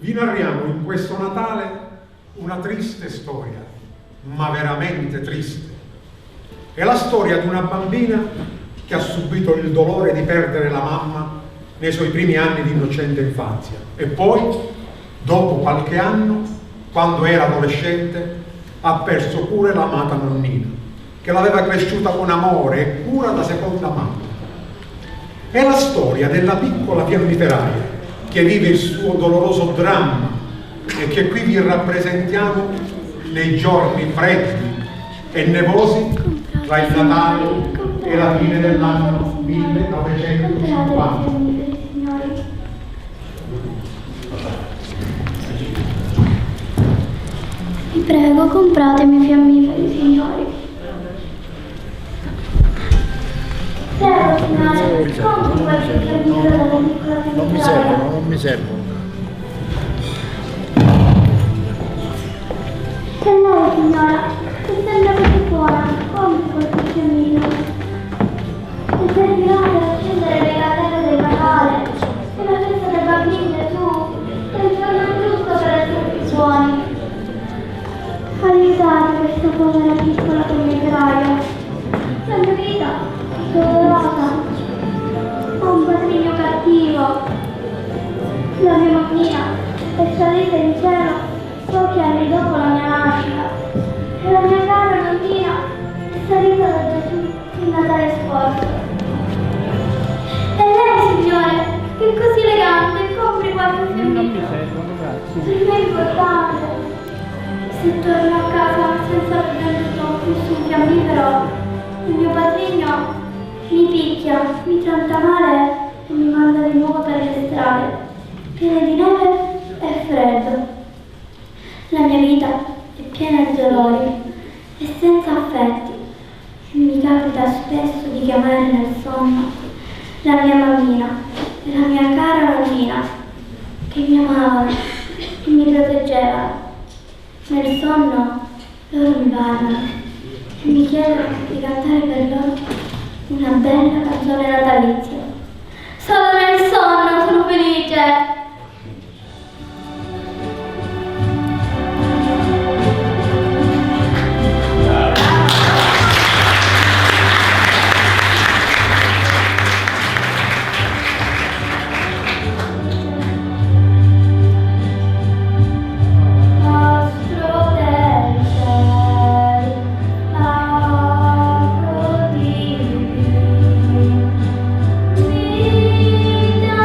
Vi narriamo in questo Natale una triste storia, ma veramente triste. È la storia di una bambina che ha subito il dolore di perdere la mamma nei suoi primi anni di innocente infanzia e poi, dopo qualche anno, quando era adolescente, ha perso pure l'amata nonnina, che l'aveva cresciuta con amore e cura da seconda mamma. È la storia della piccola fiammiferaia che vive il suo doloroso dramma e che qui vi rappresentiamo nei giorni freddi e nevosi tra il Natale e la fine dell'anno 1950. Vi prego, compratemi fiammiferi, signori. Prego, signore, compri qualche fiammifero dalla piccola fiammiferaia. Non mi servono. Se lei, signora, si sembra così buona, compri qualche fiammifero. E servirà per accendere le candele del Natale e la festa dei bambini Gesù è il giorno giusto per essere più buoni. Aiutate questa povera piccola fiammiferaia. La mia vita è dolorosa. Ho un patrigno cattivo. La mia mammina è salita in cielo pochi anni dopo la mia nascita e la mia cara nonnina è salita da Gesù il Natale scorso. E lei, signore, che è così elegante, compri qualche fiammifero. Per me è importante. Se torno a casa senza prendere nessun fiammifero, il mio patrigno mi picchia, mi tratta male e mi manda di nuovo per le strade, piene di neve e freddo. La mia vita è piena di dolori e senza affetti e mi capita spesso di chiamare nel sonno la mia mammina e la mia cara nonnina che mi amavano e mi proteggevano. Nel sonno loro mi parlano e mi chiedono di cantare per loro una bella canzone natalizia. Solo nel sonno sono felice. Vita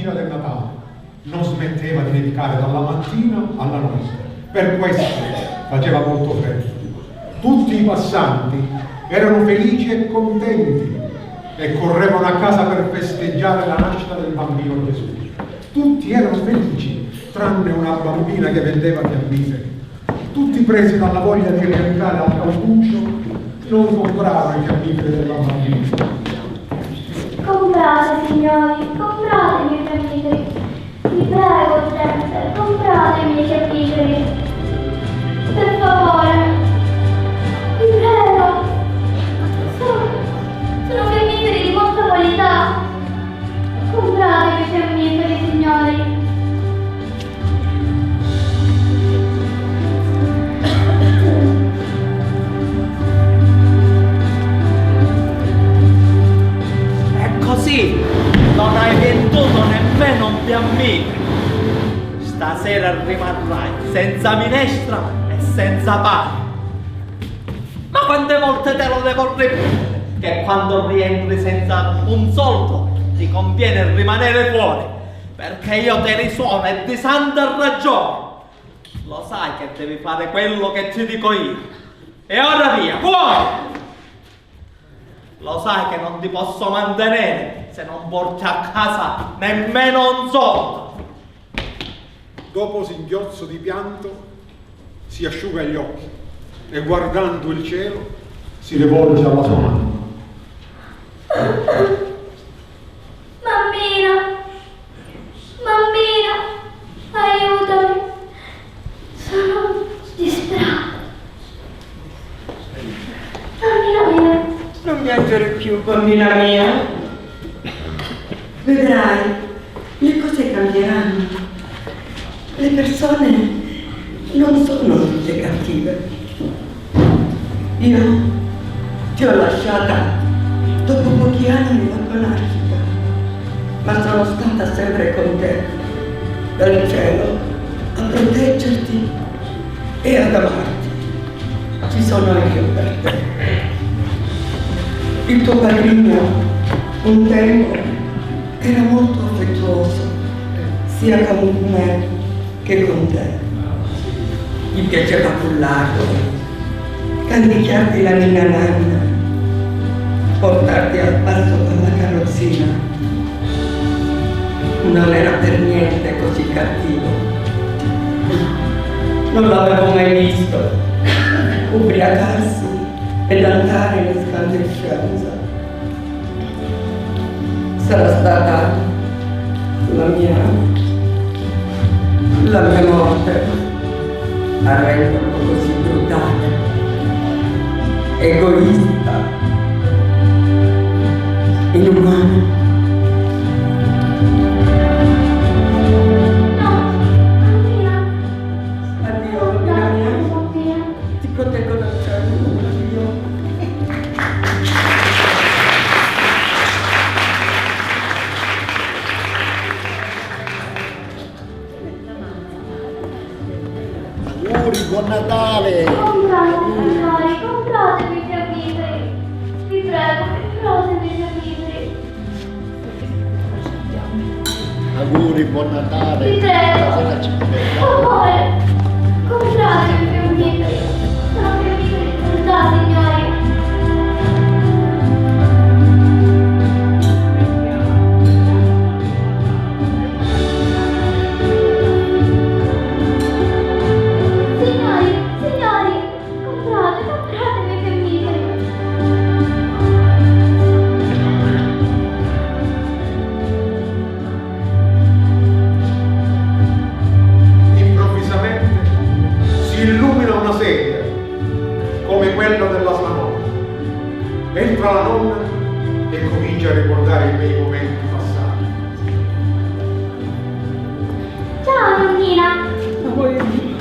vigilia del Natale non smetteva di nevicare dalla mattina alla notte. Per questo faceva molto freddo. Tutti i passanti erano felici e contenti e correvano a casa per festeggiare la nascita del bambino Gesù. Tutti erano felici, tranne una bambina che vendeva fiammiferi. Tutti presi dalla voglia di rientrare al calduccio, non comprarono i fiammiferi della bambina. Comprate, signori, comprate i miei fiammiferi. Vi prego, gente, comprate i miei fiammiferi. Per favore, vi prego. Sono fiammiferi di molta qualità. Comprate i miei fiammiferi, signori. Così non hai venduto nemmeno un fiammifero. Stasera rimarrai senza minestra e senza pane. Ma quante volte te lo devo ripetere che quando rientri senza un soldo ti conviene rimanere fuori, perché io te risuono e di santa ragione. Lo sai che devi fare quello che ti dico io. E ora via, fuori! Lo sai che non ti posso mantenere se non porti a casa nemmeno un soldo. Dopo singhiozzo di pianto si asciuga gli occhi e guardando il cielo si rivolge alla sua mamma. Mammina, aiutami. Sono disperata. Mammina mia. Non piangere più, bambina mia. Vedrai, le cose cambieranno. Le persone non sono tutte cattive. Io ti ho lasciata dopo pochi anni dopo nascita, ma sono stata sempre con te, dal cielo, a proteggerti e ad amarti. Ci sono io per te. Il tuo padrino, un tempo, era molto affettuoso, sia con me che con te. Gli piaceva cullarti, canticchiarti la ninna nanna, portarti al passo con la carrozzina. Non era per niente così cattivo. Non l'avevo mai visto ubriacarsi ed andare in escandescenza. Sarà stata la mia morte a renderlo così brutale, egoista, inumano. Buon Natale! Comprate, signori, compratevi i fiammiferi. Vi prego, compratevi i fiammiferi. Auguri, buon Natale! Vi prego, Stasera ci per vediamo. favore, compratevi i fiammiferi. Sono fiammiferi di qualità, signori. Entra la nonna e comincia a ricordare i bei momenti passati. Ciao, nonnina. Amore mio,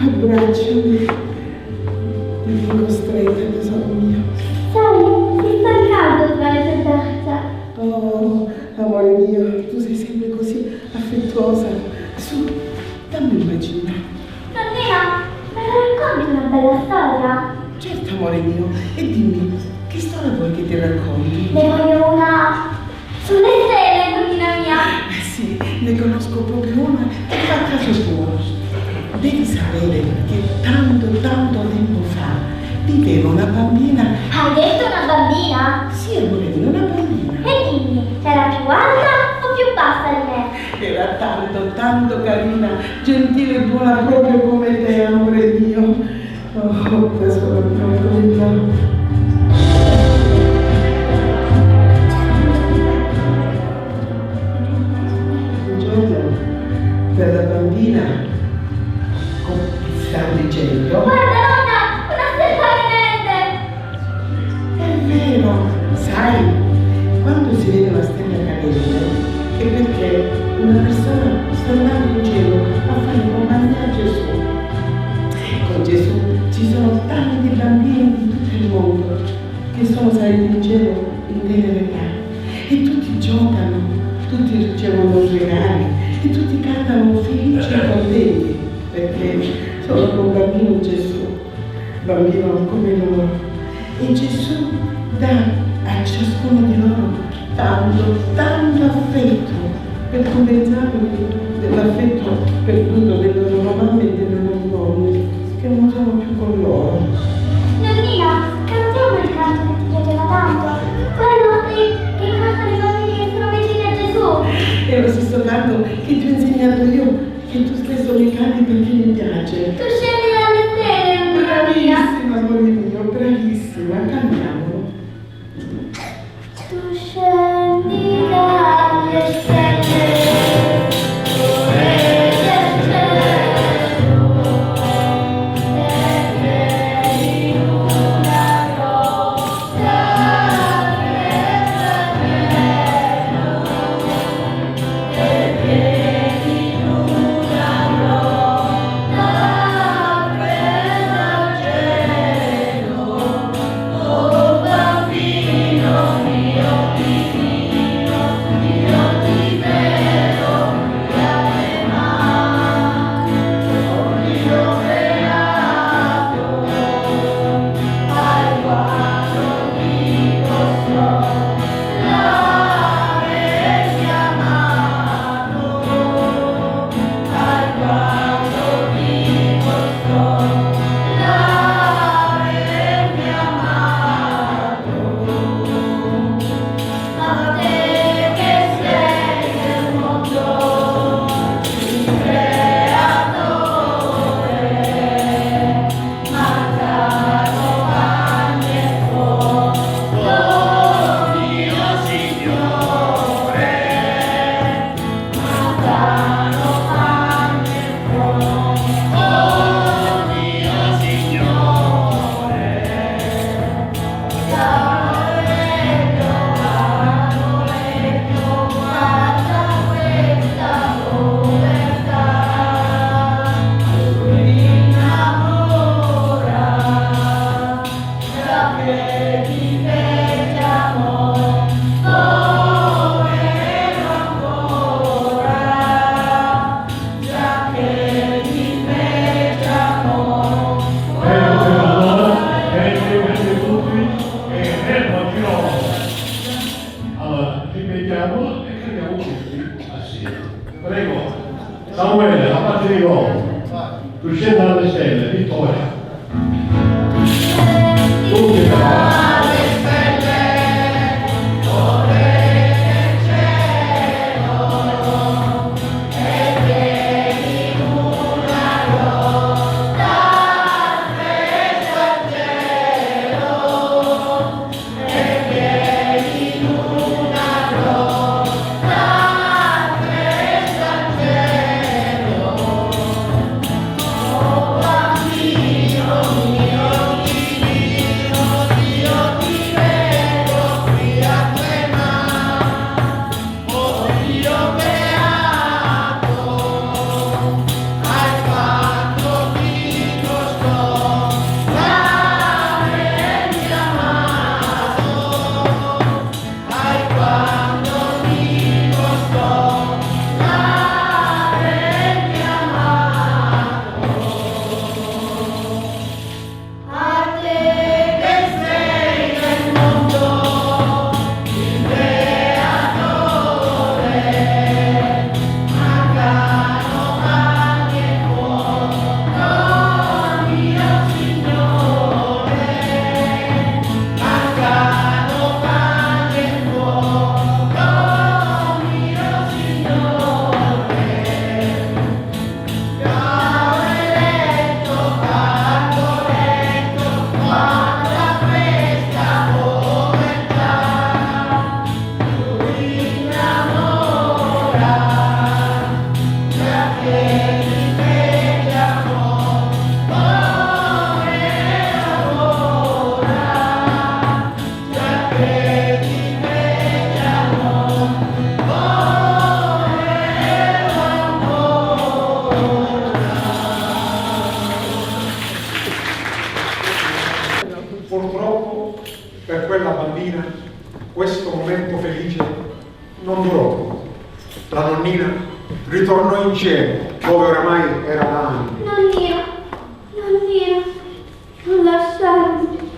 abbracciami. Ti dico stretta, tesoro mio. Sai, si sta caldo tra le tue braccia. Oh, amore mio, tu sei sempre così affettuosa. Su, dammi un bacino. Nonnina, me la racconti una bella storia? Certo, amore mio. E dimmi, che storia vuoi che ti racconti? Ne voglio una sulle stelle, nonnina mia. Sì, ne conosco proprio una che fa caso suo. Devi sapere che tanto tempo fa viveva una bambina. Hai detto una bambina? Sì, amore, una bambina. E dimmi, era più alta o più bassa di me? Era tanto carina, gentile e buona proprio come te, amore mio. Oh, questo è un giorno per la bambina, come stavo dicendo, Guarda nonna, una stella cadente! è vero, sai, quando si vede una stella cadente è perché una persona sta andando in cielo a fare compagnia a Gesù. Con Gesù ci sono tanti bambini di tutto il mondo che sono saliti in cielo in tenera età e tutti giocano, tutti ricevono regali e tutti cantano felici e contenti perché sono con bambino Gesù, bambino come loro. E Gesù dà a ciascuno di loro tanto affetto per compensare dell'affetto perduto delle loro mamme e delle loro donne che non sono più con loro. Nonnina, cantiamo il canto che ti piaceva tanto, quello che cantano i bambini che sono vicini a Gesù. È lo stesso canto che ti ho insegnato io, che tu stesso mi canti perché mi piace. Tu scendi dalle stelle, nonnina. Bravissima, amore mio, bravissima, cantiamolo. Tu scendi dalle stelle, dove del cielo, e vedi una rosa e vedi una rosa presa al cielo, oh bambino mio divino, io ti vedo qui alle mani, io beato, al quadro di costò, la vecchia mano, al quadro di costò, la vecchia mano. A te che sei nel mondo, il creatore, mancano panni e fuoco, mio Signore, mancano panni e fuoco, mio Signore, guarda questa povertà, lui innamora, già che ti vediamo, povero ancora, già che ti vediamo, Allora, ripetiamo e cantiamo tutti assieme. Prego, Samuele, la parte di gol. Tu scendi dalle stelle, vittoria. Tutti però. bambino ritornò in cielo, dove oramai era da anni. Nonnino, non lasciarmi.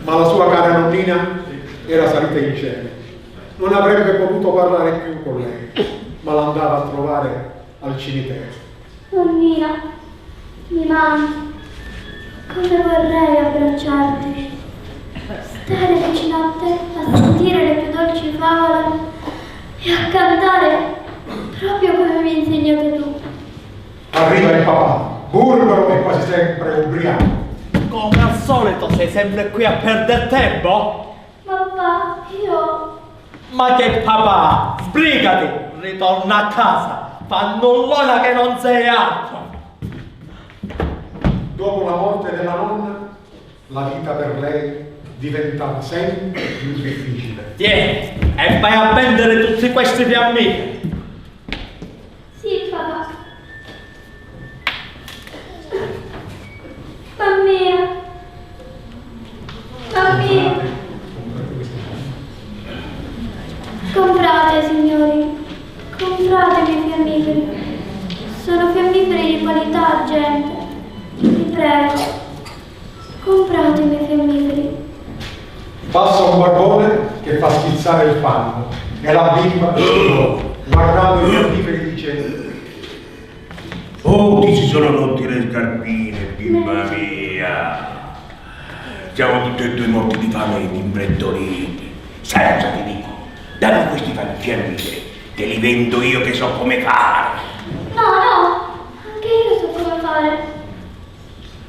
Ma la sua cara nonnina era salita in cielo. Non avrebbe potuto parlare più con lei, ma l'andava a trovare al cimitero. Nonnina, mi manchi. Come vorrei abbracciarti, stare vicino a te, a sentire le più dolci favole e a cantare proprio come mi hai insegnato tu. Arriva il papà, burbero e quasi sempre ubriaco. Come al solito sei sempre qui a perdere tempo? Papà, io... Ma che papà, sbrigati, ritorna a casa, fannullona che non sei altro. Dopo la morte della nonna, la vita per lei diventava sempre più difficile. Tieni, e vai a vendere tutti questi fiammiferi. Sì, papà. Mammina. Comprate, signori. Compratemi fiammiferi. Sono fiammiferi di qualità, gente. Vi prego. Compratemi fiammiferi. Passa un barbone che fa schizzare il fango e la bimba, guardando i fiammiferi, dice: Oh, ti si sono rotti le scarpine, bimba mia. Siamo tutti e due morti di fame e imbrettoliti. Sai cosa ti dico? Dammi questi fiammiferi, te li vendo io che so come fare. No, anche io so come fare.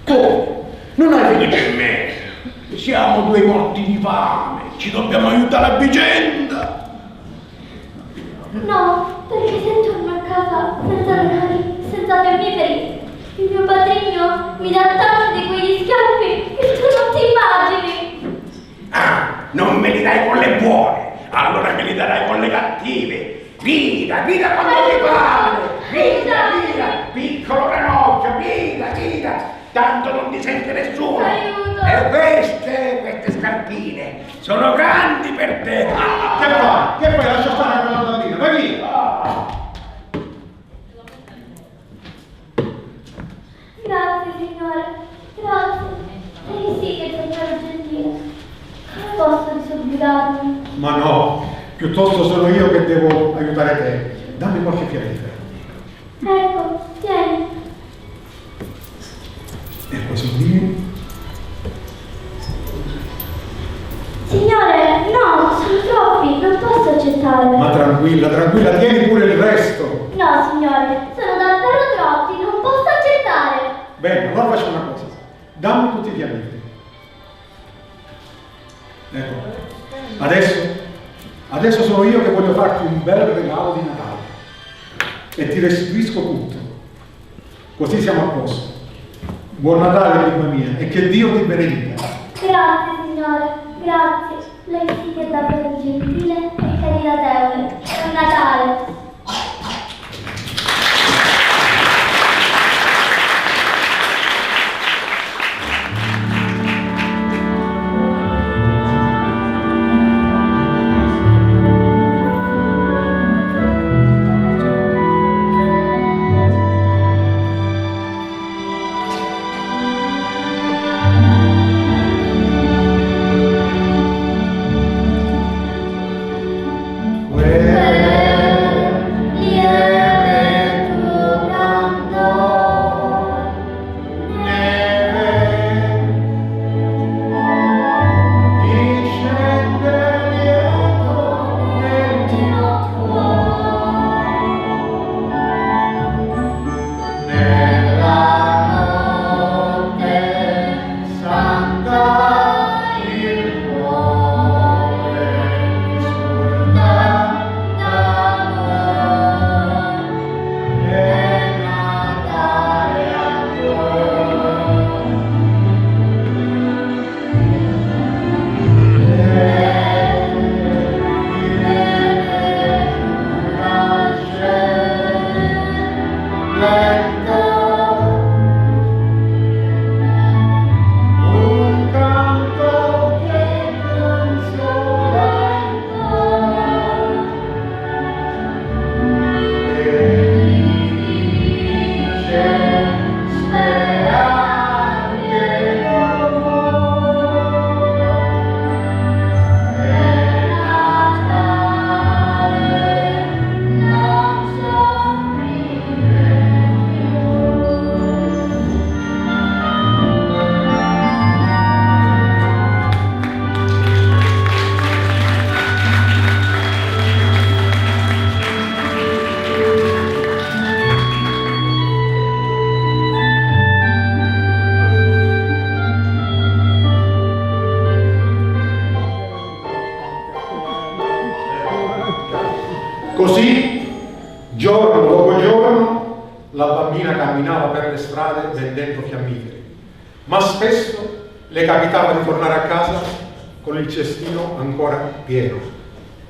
Come? Non hai fiducia in me? Siamo due morti di fame, ci dobbiamo aiutare a vicenda. No, perché se torno a casa senza denari, senza fiammiferi, il mio padrigno mi dà tanti di quegli schiaffi che tu non ti immagini. Ah, non me li dai con le buone, allora me li darai con le cattive. Grida quando ti pare, grida, piccolo ranocchio, grida, tanto non ti sente nessuno. Aiuto! E queste scarpine sono grandi per te. Che fai? Che fai? Lascia stare quella bambina, vai via! Grazie, signore, grazie. Lei sì che è davvero gentile. Come posso disobbligarmi? Ma no, piuttosto sono io che devo aiutare te. Dammi qualche fiammifero. Ecco, tieni. E così via. Signore, no, sono troppi, non posso accettare. Ma tranquilla, tieni pure il resto. No, signore, sono davvero troppi, non posso accettare. Bene, allora facciamo una cosa. Dammi tutti i fiammiferi. Ecco. Adesso sono io che voglio farti un bel regalo di Natale. E ti restituisco tutto. Così siamo a posto. Buon Natale, bimba mia, e che Dio ti benedica. Grazie, signore, grazie. Lei sì che è davvero gentile e caritatevole. Buon Natale. Così, giorno dopo giorno, la bambina camminava per le strade vendendo fiammiferi, ma spesso le capitava di tornare a casa con il cestino ancora pieno.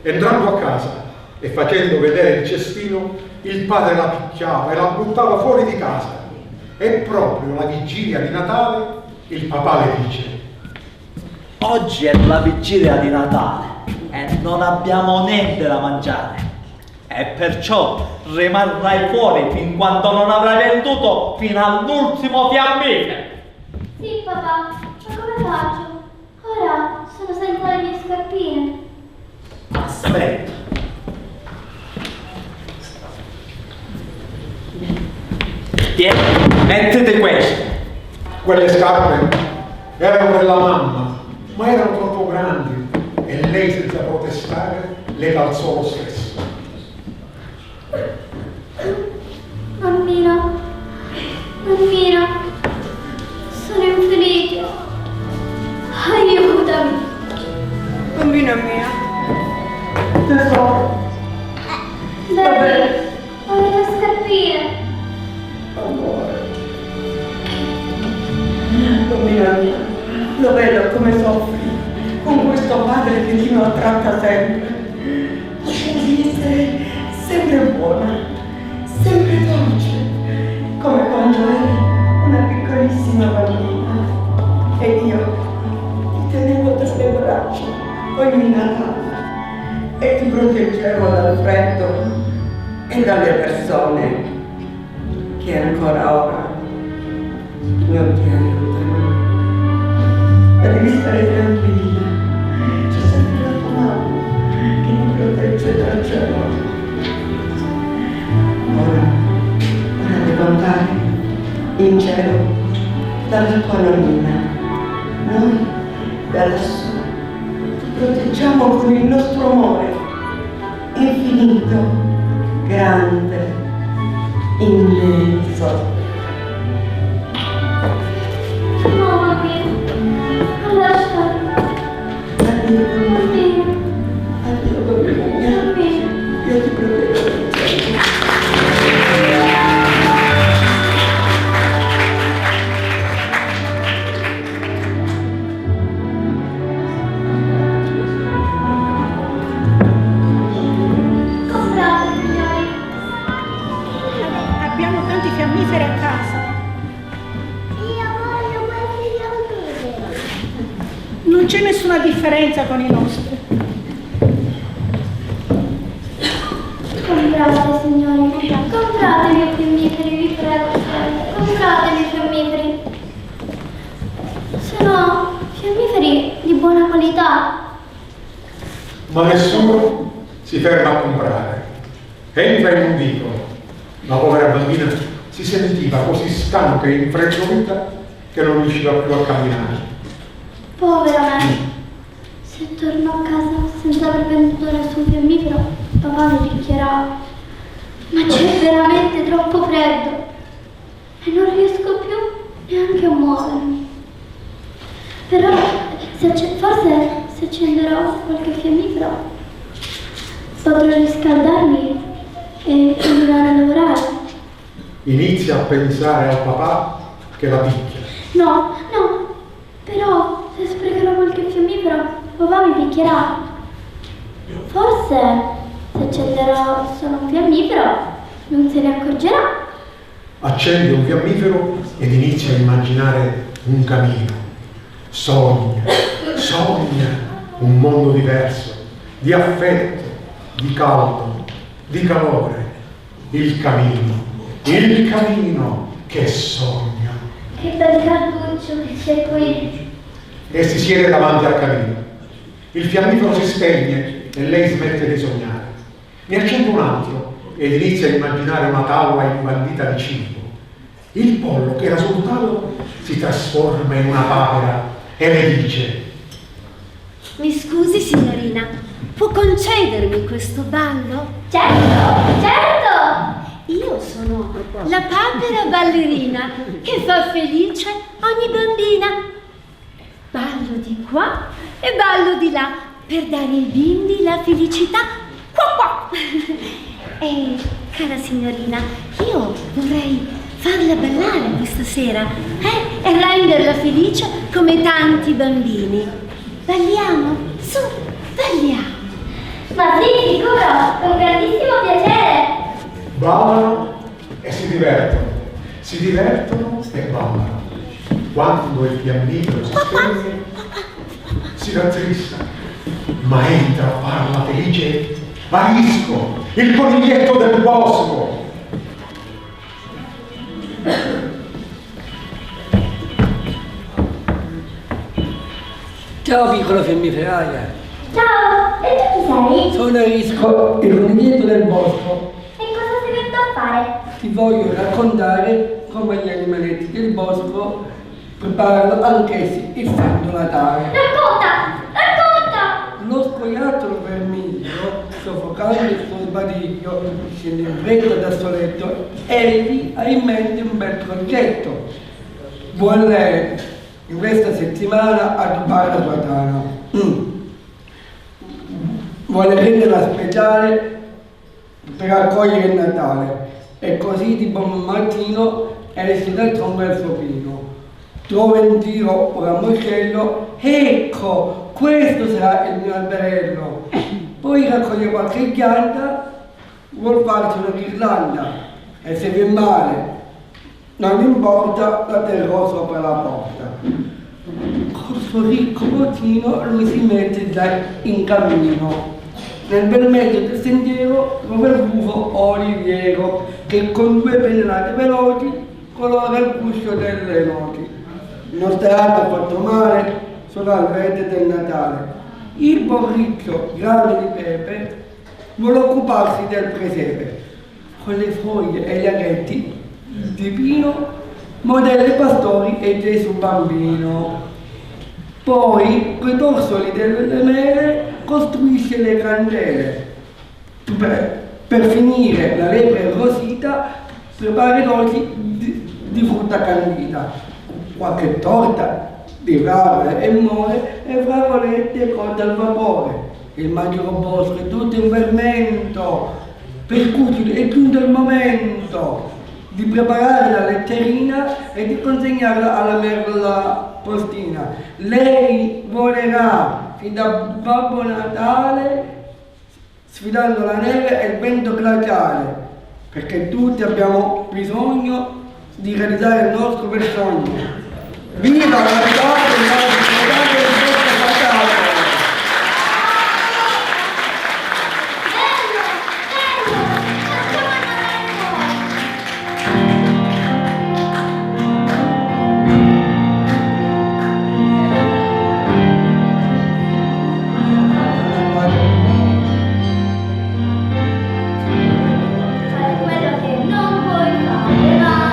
Entrando a casa e facendo vedere il cestino, il padre la picchiava e la buttava fuori di casa. E proprio la vigilia di Natale il papà le dice: oggi è la vigilia di Natale e non abbiamo niente da mangiare. E perciò rimarrai fuori fin quando non avrai venduto fino all'ultimo fiammifero. Sì, papà, ma come faccio? Ora sono senza le mie scarpine. Aspetta. Tieni, mettete queste. quelle scarpe erano della mamma, ma erano troppo grandi e lei senza protestare le calzò lo stesso. Mammina, mammina, sono infelice. Aiutami. Bambina mia, tesoro, Daddy, ho le tue scarpine. amore. Bambina mia, lo vedo come soffri con questo padre che ti maltratta sempre. Devi essere sempre buona, sempre dolce, come quando eri una piccolissima bambina. E io ti tenevo tra le braccia ogni Natale e ti proteggevo dal freddo e dalle persone che ancora ora non ti aiutano. Ma devi stare tranquilla, c'è sempre la tua mamma che ti protegge dal cielo. Ora devo andare in cielo dalla tua nonnina. Noi da lassù ti proteggiamo con il nostro amore infinito, grande, immenso. No, mammina, non lasciarmi. Addio, Mammina, addio, bambina mia. mammina. Io ti proteggo. Comprate, signori. Abbiamo tanti fiammiferi a casa. Io voglio questi fiammiferi. Non c'è nessuna differenza con i nostri. Comprate, signori. Compratemi i fiammiferi, vi prego. Compratemi i fiammiferi. Sono fiammiferi di buona qualità. Ma nessuno si ferma a comprare. Entra in un vicolo. La povera bambina si sentiva così stanca e infreddolita che non riusciva più a camminare. Povera me. Se torno a casa senza aver venduto nessun fiammifero, papà mi picchierà. Ma c'è veramente troppo freddo e non riesco più neanche a muovermi. Però forse se accenderò qualche fiammifero potrò riscaldarmi e continuare a lavorare. Inizia a pensare al papà che la picchia. No, però se sprecherò qualche fiammifero papà mi picchierà. Forse se accenderò solo un fiammifero non se ne accorgerà. Accende un fiammifero ed inizia a immaginare un camino. Sogna un mondo diverso, di affetto, di caldo, di calore. Il camino che sogna. Che bel calduccio che c'è qui. E si siede davanti al camino. Il fiammifero si spegne e lei smette di sognare. Ne accende un altro ed inizia a immaginare una tavola imbandita di cibo. Il pollo che era sul tavolo si trasforma in una papera e le dice: Mi scusi signorina, può concedermi questo ballo? Certo! Io sono la papera ballerina che fa felice ogni bambina. Ballo di qua e ballo di là per dare ai bimbi la felicità Cara signorina, io vorrei farla ballare questa sera, e renderla felice come tanti bambini. Balliamo? Su, balliamo! Ma sì, sicuro, con grandissimo piacere. Ballano e si divertono e ballano. Quando il fiammifero si spegne, si rattrista, ma entra a farla felice Arisco, il coniglietto del bosco. Ciao piccola fiammiferaia. Ciao, e tu chi sei? Sono Arisco, il coniglietto del bosco. E cosa sei venuto a fare? Ti voglio raccontare come gli animaletti del bosco preparano anch'essi il Santo Natale. Racconta! Lo scoiattolo vermiglio, soffocando il suo sbadiglio, scende in fretta dal suo letto. Egli ha in mente un bel progetto. Vuole in questa settimana addobbare la sua tana. Vuole renderla speciale per accogliere il Natale. E così di buon mattino esce dal tronco del suo pino. Trova in giro un ramoscello. Ecco! Questo sarà il mio alberello. Poi raccoglie qualche pianta, vuol farsi una ghirlanda e se viene male, non importa, la terrò sopra la porta. Col suo ricco bottino lui si mette già in cammino. Nel bel mezzo del sentiero trova il gufo oliviero che con due pennellate veloci colora il guscio delle noti. Non starà fatto male solo al verde del Natale. Il borriccio grande di pepe vuole occuparsi del presepe. Con le foglie e gli aghetti di pino modella i pastori e Gesù bambino. Poi, coi torsoli delle mele, costruisce le candele. Per finire, la lepre arrosita prepara i dolci di frutta candida. Qualche torta di fragole e more e fragolette cotte al vapore. Il magro bosco è tutto in fermento, per cui è giunto il momento di preparare la letterina e di consegnarla alla merla postina. Lei volerà fin da Babbo Natale sfidando la neve e il vento glaciale, perché tutti abbiamo bisogno di realizzare il nostro bel sogno. Viva la Natale del nostro Natale! Fare quello che non vuoi fare mai.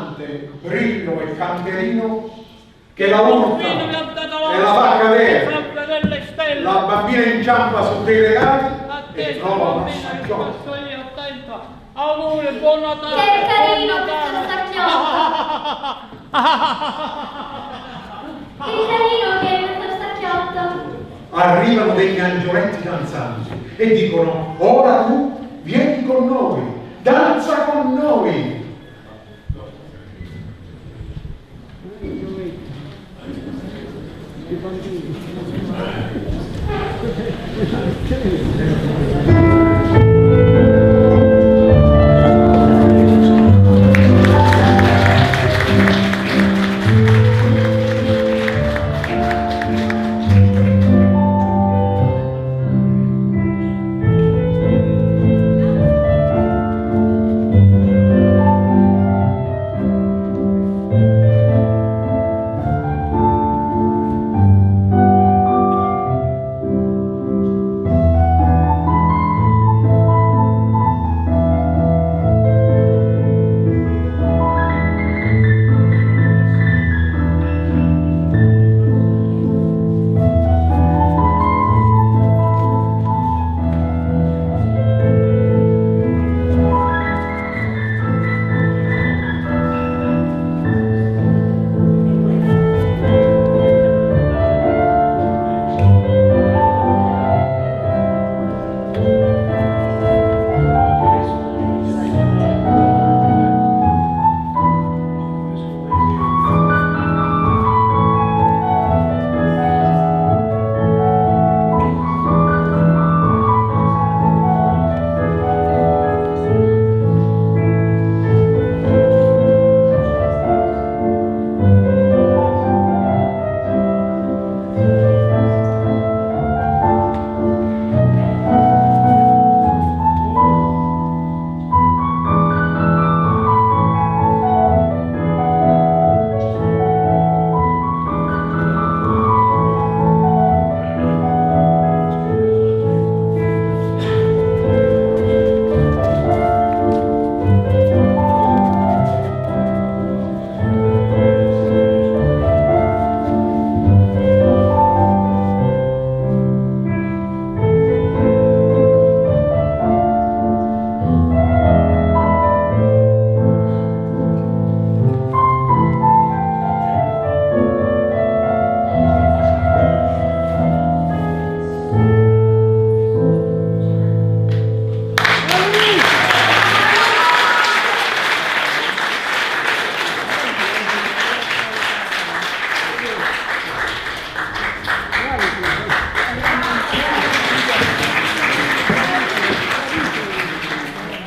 Dante, Brillo e Canterino che la urta e la fa cadere. La bambina inciampa su dei regali e trova una sacchiotta. Auguri, buon Natale! Che carino questa sacchiotta! Che carino che è questa sacchiotta! Arrivano degli angioletti danzanti e dicono: ora tu vieni con noi, danza con noi.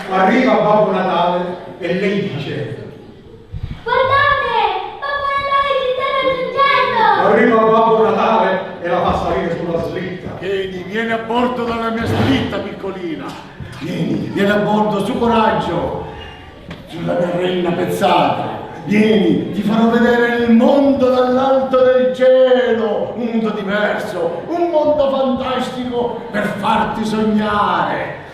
Arriva Babbo Natale e lei dice: Guardate! Babbo Natale ci sta raggiungendo! arriva Babbo Natale e la fa salire sulla slitta. Vieni a bordo dalla mia slitta, piccolina. Vieni a bordo, su coraggio. Sulla mia reina pezzata. Vieni, ti farò vedere il mondo dall'alto del cielo. Un mondo diverso, un mondo fantastico per farti sognare.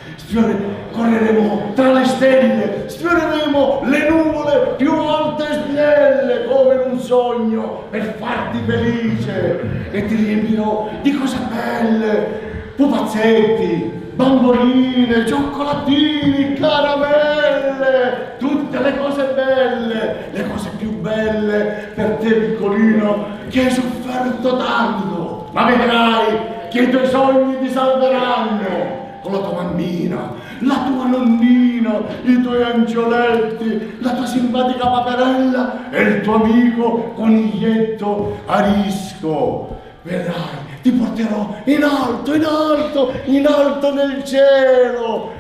Correremo tra le stelle, sfioreremo le nuvole più alte e snelle come in un sogno per farti felice e ti riempirò di cose belle, pupazzetti, bamboline, cioccolatini, caramelle, tutte le cose belle, le cose più belle per te piccolino che hai sofferto tanto, ma vedrai che i tuoi sogni ti salveranno. Con la tua mammina, la tua nonnina, i tuoi angioletti, la tua simpatica paperella e il tuo amico coniglietto Arisco. Vedrai, ti porterò in alto, in alto, in alto nel cielo.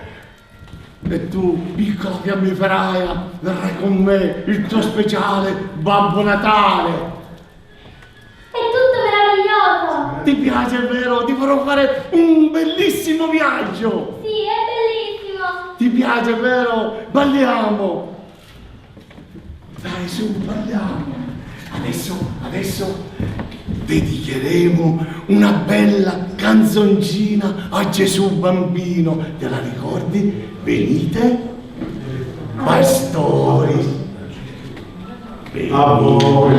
E tu, piccola fiammiferaia, verrai con me, il tuo speciale Babbo Natale. È tutto meraviglioso! Ti piace, vero? Ti farò fare un bellissimo viaggio! Sì, è bellissimo! Ti piace, vero? Balliamo! Dai, su, balliamo! Adesso dedicheremo una bella canzoncina a Gesù bambino. Te la ricordi? Venite, pastori! A voi.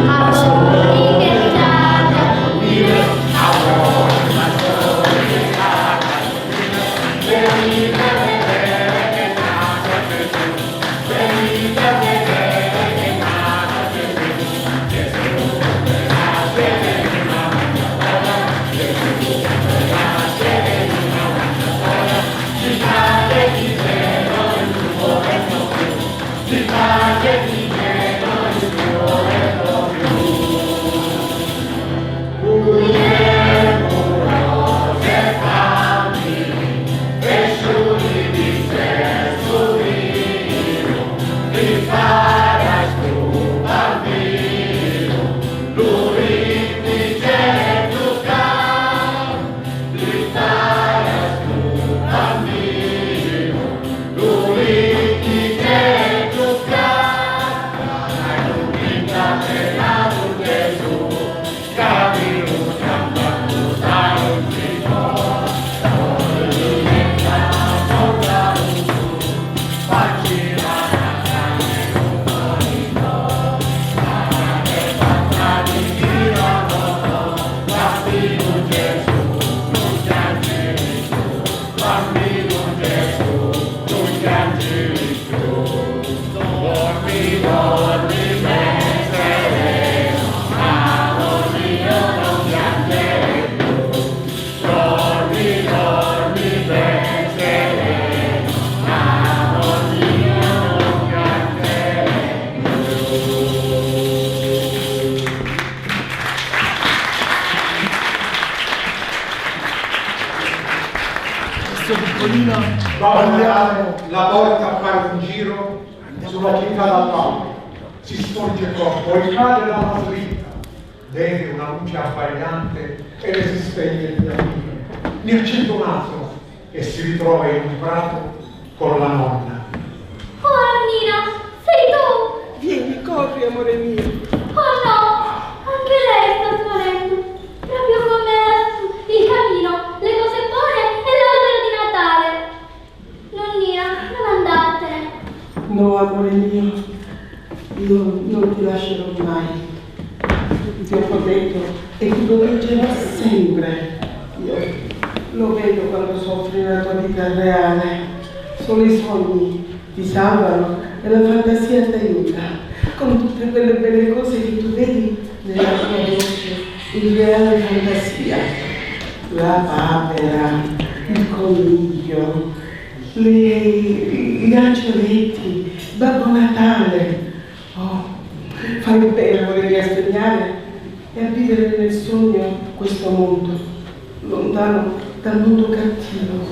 Balliamo. La porta a fare un giro sulla città d'Alpamo. Si sporge troppo, ricade dalla slitta. Vede una luce abbagliante e le si spegne il fiammino. Ne accende un altro e si ritrova in un prato con la nonna. Oh, nonnina, sei tu? Vieni, corri, amore mio. Oh no, anche lei sta svanendo. Proprio come lassù, il camino, le cose buone e l'albero di Natale. Nonnina, non andatene. No, amore mio, io non ti lascerò mai. Ti ho protetto e ti proteggerò sempre. Io lo vedo quando soffri nella tua vita reale. Solo i sogni ti salvano e la fantasia ti aiuta. Con tutte quelle belle cose che tu vedi nella tua voce, in reale fantasia. La papera, il coniglio, gli angioletti, Babbo Natale. Oh, fai bene a volerli aspegnare e a vivere nel sogno questo mondo, lontano dal mondo cattivo,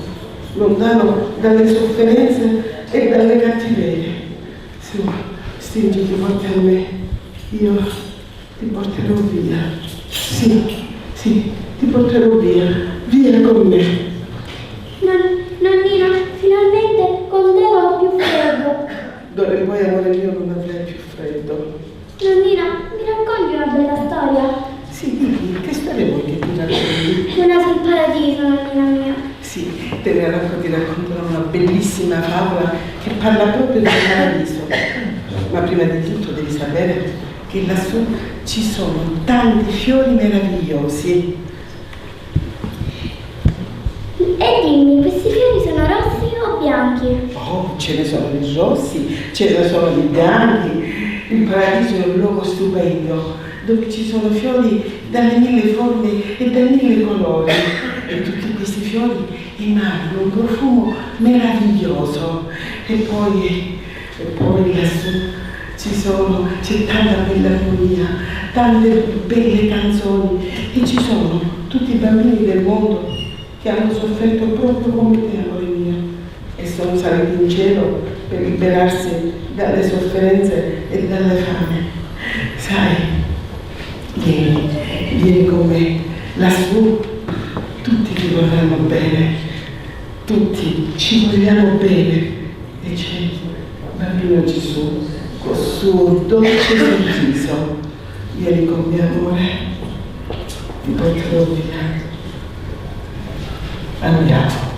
lontano dalle sofferenze e dalle cattiverie. Su, stringiti forte a me, io ti porterò via. Sì, ti porterò via, via con me. Nonnina, finalmente con te non ho più freddo. D'ora in poi, amore mio, non avrai più freddo. Nonnina, mi racconti una bella storia? Sì, dimmi, che storia vuoi che ti racconti? Una sul paradiso, nonnina mia. Sì, ti racconterò una bellissima favola che parla proprio del paradiso. Ma prima di tutto devi sapere che lassù ci sono tanti fiori meravigliosi. E dimmi, questi fiori sono rossi o bianchi? Oh, ce ne sono di rossi, ce ne sono di bianchi. Il paradiso è un luogo stupendo, dove ci sono fiori dalle 1000 forme e dai 1000 colori. E tutti questi fiori emanano un profumo meraviglioso. E poi lassù c'è tanta bella armonia, tante belle canzoni. E ci sono tutti i bambini del mondo che hanno sofferto proprio come te, amore mio, e sono saliti in cielo per liberarsi dalle sofferenze e dalle fame. Sai, vieni con me, lassù tutti ti vorranno bene, tutti ci vogliamo bene, e c'è bambino Gesù col suo dolce sorriso. Vieni con me, amore, ti porterò via. Andiamo.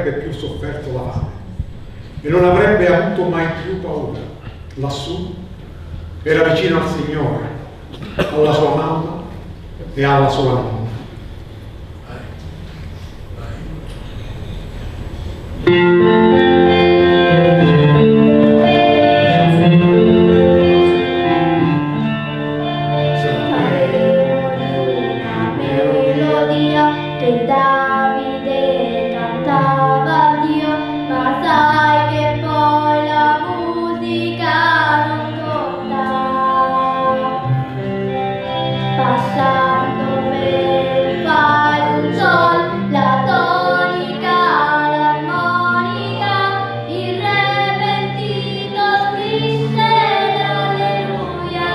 avrebbe più sofferto la fame e non avrebbe avuto mai più paura. Lassù era vicino al Signore, alla sua mamma e alla sua nonna. Che Davide cantava a Dio, ma sai che poi la musica non conta. Passando per il fa e un sol, la tonica, l'armonica, il re pentito scrisse l'alleluia.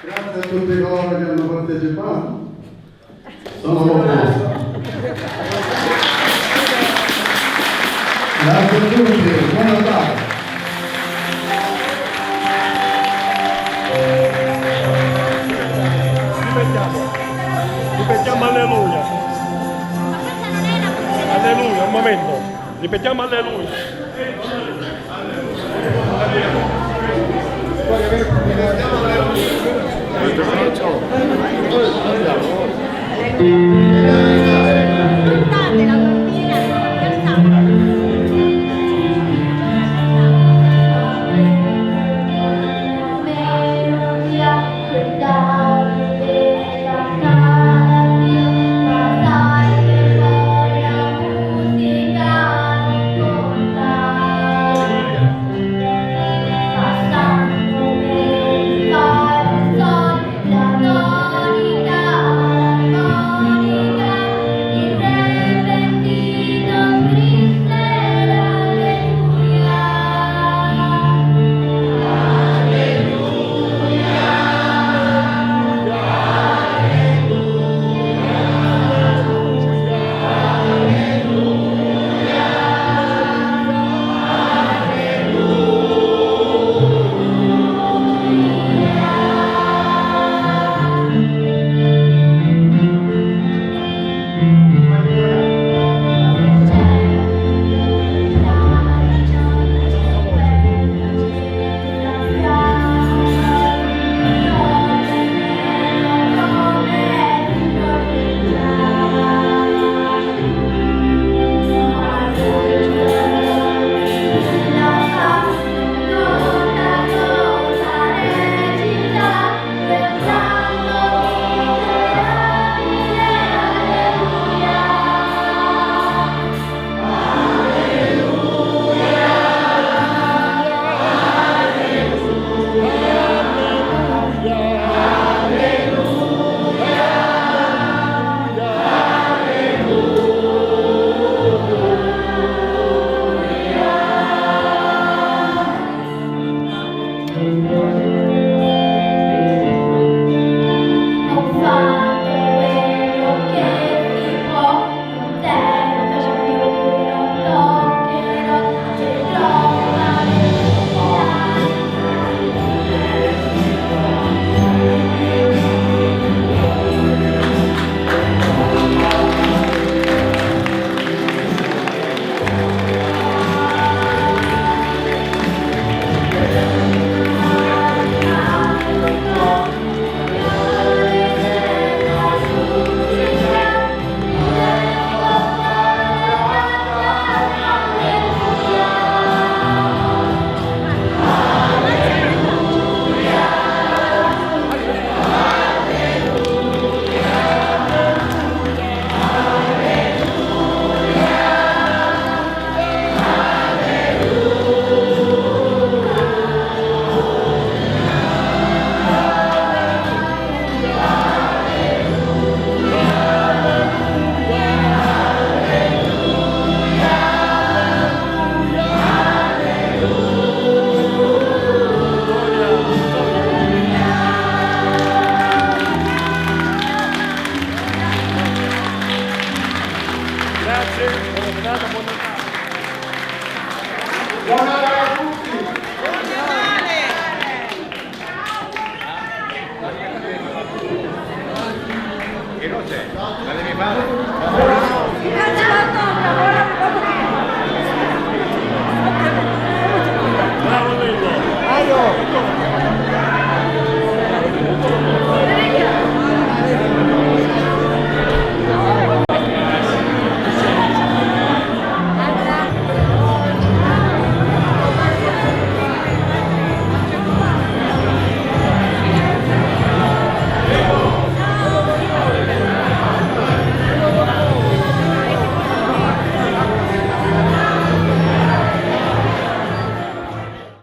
Grazie a tutti coloro che hanno partecipato. Sono commosso. Grazie a tutti, buon Natale. Ripetiamo alleluia. Alleluia, un momento. Ripetiamo alleluia. Alleluia.